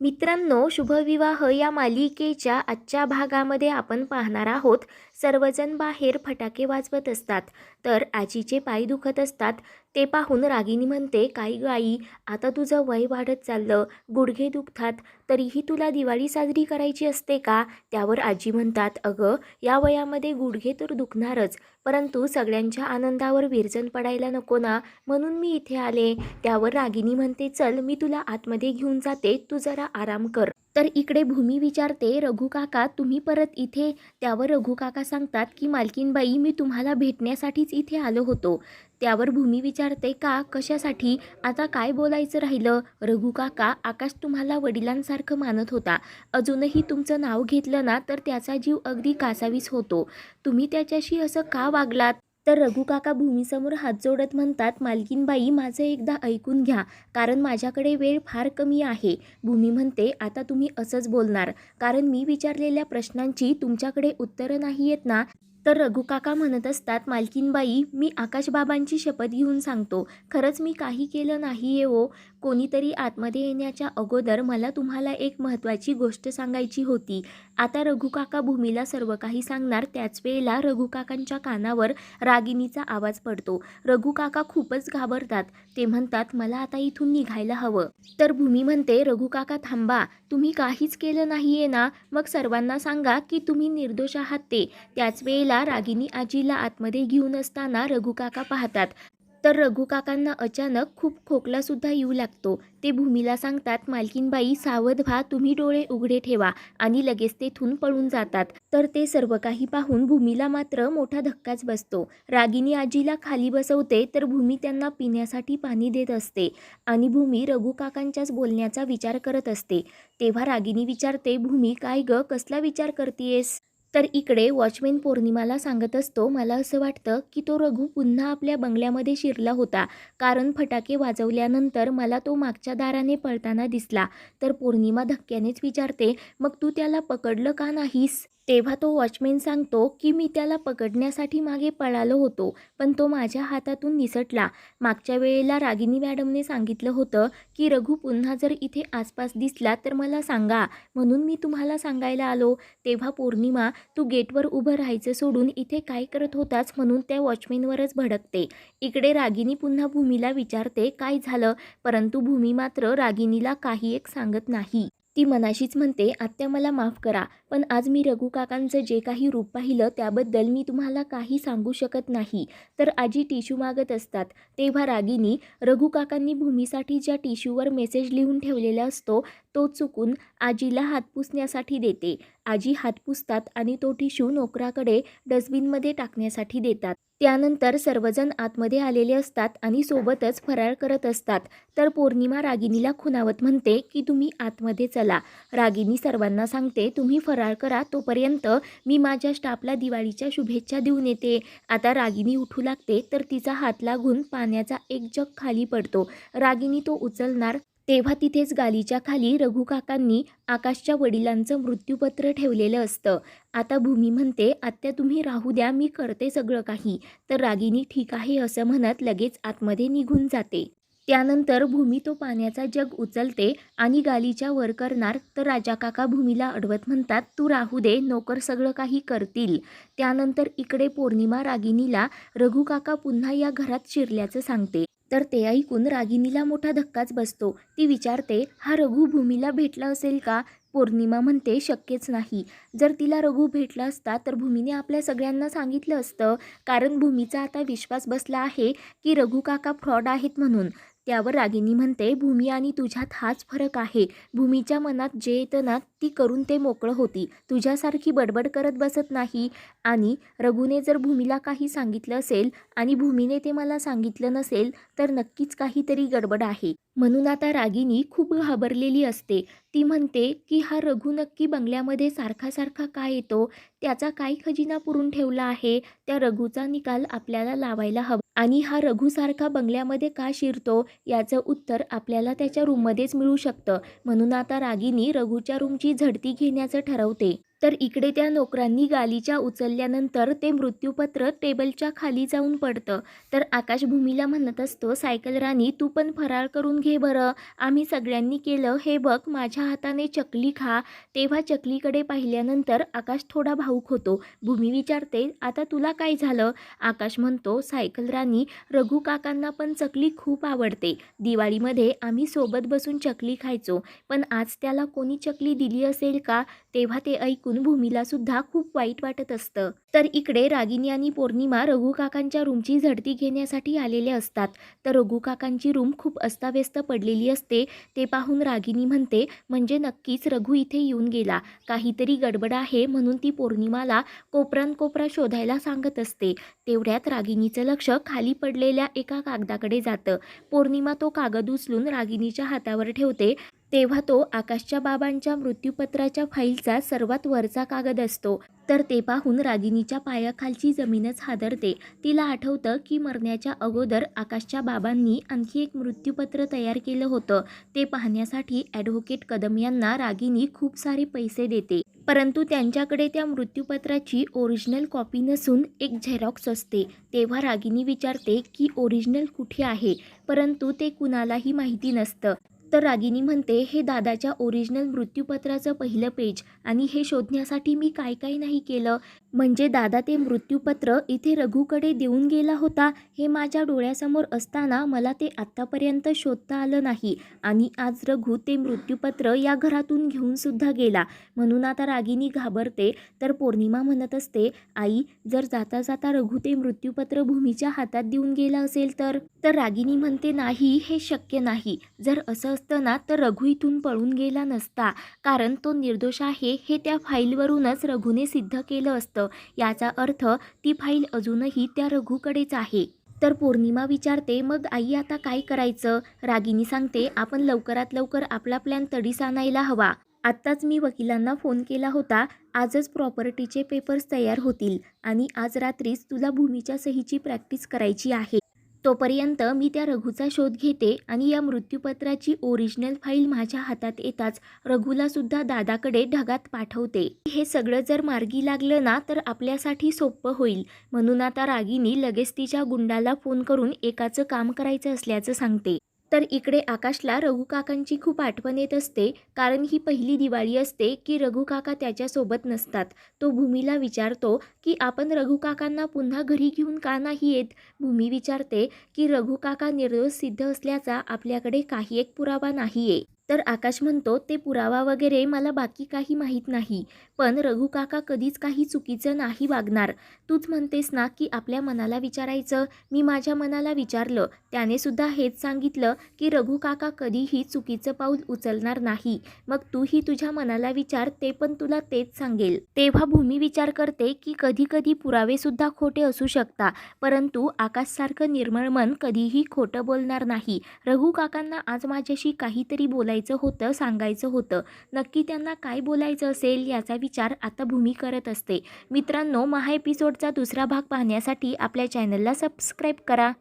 मित्रांनो, शुभविवाह या मालिकेच्या आजच्या भागामध्ये आपण पाहणार आहोत. सर्वजण बाहेर फटाके वाजवत असतात, तर आजीचे पाय दुखत असतात. ते पाहून रागिनी म्हणते, "काय गं आई, आता तुझं वय वाढत चाललं, गुडघे दुखतात, तरीही तुला दिवाळी साजरी करायची असते का?" त्यावर आजी म्हणतात, "अगं, या वयामध्ये गुडघे तर दुखणारच, परंतु सगळ्यांच्या आनंदावर विरजण पडायला नको ना, म्हणून मी इथे आले." त्यावर रागिनी म्हणते, "चल, मी तुला आतमध्ये घेऊन जाते, तू जरा आराम कर." तर इकडे भूमी विचारते, "रघु काका, तुम्ही परत इथे?" त्यावर रघु काका सांगतात की "मालकीनबाई, मी तुम्हाला भेटण्यासाठीच इथे आलो होतो." त्यावर भूमी विचारते, "का, कशासाठी? आता काय बोलायचं राहिलं?" "रघु काका, आकाश तुम्हाला वडिलांसारखं मानत होता. अजूनही तुमचं नाव घेतलं ना तर त्याचा जीव अगदी कासावीस होतो. तुम्ही त्याच्याशी असं का वागलात?" तर रघु काका भूमीसमोर हात जोडत म्हणतात, "मालकीनबाई, माझं एकदा ऐकून घ्या, कारण माझ्याकडे वेळ फार कमी आहे." भूमी म्हणते, "आता तुम्ही असंच बोलणार, कारण मी विचारलेल्या प्रश्नांची तुमच्याकडे उत्तरं नाही आहेत ना?" तर रघु काका म्हणत असतात, "मालकीनबाई, मी आकाशबाबांची शपथ घेऊन सांगतो, खरंच मी काही केलं नाही आहे हो. कोणीतरी आतमध्ये येण्याच्या अगोदर मला तुम्हाला एक महत्त्वाची गोष्ट सांगायची होती." आता रघु काका भूमीला सर्व काही सांगणार, त्याच वेळेला रघु काकांच्या कानावर रागिनीचा आवाज पडतो. रघु काका खूपच घाबरतात. ते म्हणतात, "मला आता इथून निघायला हवं." तर भूमी म्हणते, "रघु काका थांबा, तुम्ही काहीच केलं नाहीये ना, मग सर्वांना सांगा की तुम्ही निर्दोष आहात ते." त्याच वेळेला रागिनी आजीला आतमध्ये घेऊन असताना रघु काका पाहतात. तर रघु काकांना अचानक खूप खोकलासुद्धा येऊ लागतो. ते भूमीला सांगतात, "मालकीनबाई, सावध व्हा, तुम्ही डोळे उघडे ठेवा." आणि लगेच तेथून पळून जातात. तर ते सर्व काही पाहून भूमीला मात्र मोठा धक्काच बसतो. रागिनी आजीला खाली बसवते, तर भूमी त्यांना पिण्यासाठी पाणी देत असते आणि भूमी रघु काकांच्याच बोलण्याचा विचार करत असते. तेव्हा रागिनी विचारते, "भूमी, काय गं, कसला विचार करतेयस?" तर इकडे वॉचमॅन पौर्णिमाला सांगत असतो, "मला असं वाटतं की तो रघु पुन्हा आपल्या बंगल्यामध्ये शिरला होता, कारण फटाके वाजवल्यानंतर मला तो मागच्या दाराने पळताना दिसला." तर पौर्णिमा धक्क्यानेच विचारते, "मग तू त्याला पकडलं का नाहीस?" तेव्हा तो वॉचमॅन सांगतो की "मी त्याला पकडण्यासाठी मागे पळालो होतो, पण तो माझ्या हातातून निसटला." मागच्या वेळेला रागिनी मॅडमने सांगितलं होतं की रघु पुन्हा जर इथे आसपास दिसला तर मला सांगा, म्हणून मी तुम्हाला सांगायला आलो. तेव्हा पौर्णिमा, "तू गेटवर उभं राहायचं सोडून इथे काय करत होतास?" म्हणून त्या वॉचमॅनवरच भडकते. इकडे रागिनी पुन्हा भूमीला विचारते, "काय झालं?" परंतु भूमी मात्र रागिनीला काही एक सांगत नाही. ती मनाशीच म्हणते, "आत्या, मला माफ करा, पण आज मी रघु काकांचं जे काही रूप पाहिलं त्याबद्दल मी तुम्हाला काही सांगू शकत नाही." तर आजी टिश्यू मागत असतात. तेव्हा रागिनी, "रघु काकांनी भूमीसाठी ज्या टिश्यूवर मेसेज लिहून ठेवलेला असतो तो चुकून आजीला हात पुसण्यासाठी देते." आजी हात पुसतात आणि तो टिश्यू नोकराकडे डस्टबिनमध्ये टाकण्यासाठी देतात. त्यानंतर सर्वजण आतमध्ये आलेले असतात आणि सोबतच फराळ करत असतात. तर पौर्णिमा रागिनीला खुणावत म्हणते की "तुम्ही आतमध्ये चला." रागिनी सर्वांना सांगते, "तुम्ही फराळ करा, तोपर्यंत मी माझ्या स्टाफला दिवाळीच्या शुभेच्छा देऊन येते." आता रागिनी उठू लागते, तर तिचा हात लागून पाण्याचा एक जग खाली पडतो. रागिनी तो उचलणार, तेव्हा तिथेच गालीच्या खाली रघु काकांनी आकाशच्या वडिलांचं मृत्यूपत्र ठेवलेलं असतं. आता भूमी म्हणते, "आत्या, तुम्ही राहू द्या, मी करते सगळं काही." तर रागिनी ठीक आहे असं म्हणत लगेच आतमध्ये निघून जाते. त्यानंतर भूमी तो पाण्याचा जग उचलते आणि गालीच्या वर करणार, तर राजा काका भूमीला अडवत म्हणतात, "तू राहू दे, नोकर सगळं काही करतील." त्यानंतर इकडे पौर्णिमा रागिनीला रघु काका पुन्हा या घरात शिरल्याचं सांगते. तर ते ऐकून रागिनीला मोठा धक्काच बसतो. ती विचारते, "हा रघु भूमीला भेटला असेल का?" पौर्णिमा म्हणते, "शक्यच नाही. जर तिला रघु भेटला असता तर भूमीने आपल्या सगळ्यांना सांगितलं असतं, कारण भूमीचा आता विश्वास बसला आहे की रघु काका फ्रॉड आहेत म्हणून." त्यावर रागिनी म्हणते, "भूमी आणि तुझ्यात हाच फरक आहे. भूमीच्या मनात जे येतं ना ती करून ते मोकळं होती. तुझ्यासारखी बडबड करत बसत नाही. आणि रघुने जर भूमीला काही सांगितलं असेल आणि भूमीने ते मला सांगितलं नसेल तर नक्कीच काहीतरी गडबड आहे." म्हणून आता रागिनी खूप घाबरलेली असते. ती म्हणते की "हा रघु नक्की बंगल्यामध्ये सारखा सारखा का येतो? त्याचा काय खजिना पुरून ठेवला आहे? त्या रघुचा निकाल आपल्याला लावायला हवा. आणि हा रघु सारखा बंगल्यामध्ये का शिरतो याचं उत्तर आपल्याला त्याच्या रूममध्येच मिळू शकतं." म्हणून आता रागिनी रघुच्या रूमची झडती घेण्याचं ठरवते. तर इकडे त्या नोकरांनी गालिचा उचलल्यानंतर ते मृत्यूपत्र टेबलच्या खाली जाऊन पडतं. तर आकाश भूमीला म्हणत असतो, सायकल राणी तू पण फराळ करून घे बरं, आम्ही सगळ्यांनी केलं, हे बघ माझ्या हाताने चकली खा. तेव्हा चकलीकडे पाहिल्यानंतर आकाश थोडा भावूक होतो. भूमी विचारते, आता तुला काय झालं? आकाश म्हणतो, सायकल राणी रघु काकांना पण चकली खूप आवडते. दिवाळीमध्ये आम्ही सोबत बसून चकली खायचो, पण आज त्याला कोणी चकली दिली असेल का? तेव्हा ते ऐकून भूमीला सुद्धा खूप वाईट वाटत असतं. तर इकडे रागिनी आणि पौर्णिमा रघु काकांच्या रूमची झडती घेण्यासाठी आलेले असतात. तर रघु काकांची रूम खूप अस्ताव्यस्त पडलेली असते. ते पाहून रागिनी म्हणते, म्हणजे नक्कीच रघु इथे येऊन गेला, काहीतरी गडबड आहे, म्हणून ती पौर्णिमाला कोपरा शोधायला सांगत असते. तेवढ्यात रागिनीचं लक्ष खाली पडलेल्या एका कागदाकडे जातं. पौर्णिमा तो कागद उचलून रागिनीच्या हातावर ठेवते. तेव्हा तो आकाशच्या बाबांच्या मृत्यूपत्राच्या फाईलचा सर्वात वरचा कागद असतो. तर ते पाहून रागिनीच्या पायाखालची जमीनच हादरते. तिला आठवतं की मरण्याच्या अगोदर आकाशच्या बाबांनी आणखी एक मृत्यूपत्र तयार केलं होतं. ते पाहण्यासाठी ॲडव्होकेट कदम यांना रागिनी खूप सारे पैसे देते. परंतु त्यांच्याकडे त्या मृत्यूपत्राची ओरिजिनल कॉपी नसून एक झेरॉक्स असते. तेव्हा रागिनी विचारते की ओरिजिनल कुठे आहे, परंतु ते कुणालाही माहिती नसतं. तर रागिनी म्हणते, हे दादाच्या ओरिजिनल मृत्यूपत्राचं पहिलं पेज, आणि हे शोधण्यासाठी मी काय काय नाही केलं. म्हणजे दादा ते मृत्यूपत्र इथे रघुकडे देऊन गेला होता. हे माझ्या डोळ्यासमोर असताना मला ते आत्तापर्यंत शोधता आलं नाही, आणि आज रघु ते मृत्यूपत्र या घरातून घेऊन सुद्धा गेला. म्हणून आता रागिनी घाबरते. तर पौर्णिमा म्हणत असते, आई जर जाता जाता रघु ते मृत्यूपत्र भूमीच्या हातात देऊन गेला असेल तर? रागिनी म्हणते, नाही, हे शक्य नाही. जर असं असतं ना तर रघु इथून पळून गेला नसता, कारण तो निर्दोष आहे हे त्या फाईलवरूनच रघुने सिद्ध केलं असतं. याचा अर्थ ती फाईल अजूनही त्या रघुकडेच आहे. तर पौर्णिमा विचारते, मग आई आता काय करायचं? रागिनी सांगते, आपण लवकरात लवकर आपला प्लॅन तडीस आणायला हवा. आत्ताच मी वकिलांना फोन केला होता. आजच प्रॉपर्टीचे पेपर्स तयार होतील, आणि आज रात्रीच तुला भूमीच्या सहीची प्रॅक्टिस करायची आहे. तोपर्यंत मी त्या रघुचा शोध घेते, आणि या मृत्यूपत्राची ओरिजिनल फाईल माझ्या हातात येताच रघुला सुद्धा दादाकडे ढगात पाठवते. हे सगळं जर मार्गी लागलं ना तर आपल्यासाठी सोपं होईल. म्हणून आता रागिनी लगेच तिच्या गुंडाला फोन करून एकाचं काम करायचं असल्याचं सांगते. तर इकडे आकाशला रघु काकांची खूप आठवण येत असते, कारण ही पहिली दिवाळी असते की रघु काका त्याच्यासोबत नसतात. तो भूमीला विचारतो की आपण रघु काकांना पुन्हा घरी घेऊन का नाही येत? भूमी विचारते की रघु काका निर्दोष सिद्ध असल्याचा आपल्याकडे काही एक पुरावा नाही आहे. तर आकाश म्हणतो, ते पुरावा वगैरे मला बाकी काही माहीत नाही, पण रघु काका कधीच काही चुकीचं नाही वागणार. तूच म्हणतेस ना की आपल्या मनाला विचारायचं. मी माझ्या मनाला विचारलं, त्याने सुद्धा हेच सांगितलं की रघु काका कधीही चुकीचं पाऊल उचलणार नाही. मग तूही तुझ्या मनाला विचार, ते पण तुला तेच सांगेल. तेव्हा भूमी विचार करते की कधी कधी पुरावे सुद्धा खोटे असू शकतात, परंतु आकाशसारखं निर्मळ मन कधीही खोटं बोलणार नाही. रघु काकांना आज माझ्याशी काहीतरी बोलायचं होतं, सांगायचं होतं. नक्की त्यांना काय बोलायचं असेल याचा विचार आता भूमी करत असते. मित्रांनो, महा एपिसोडचा दुसरा भाग पाहण्यासाठी आपल्या चॅनलला सबस्क्राईब करा.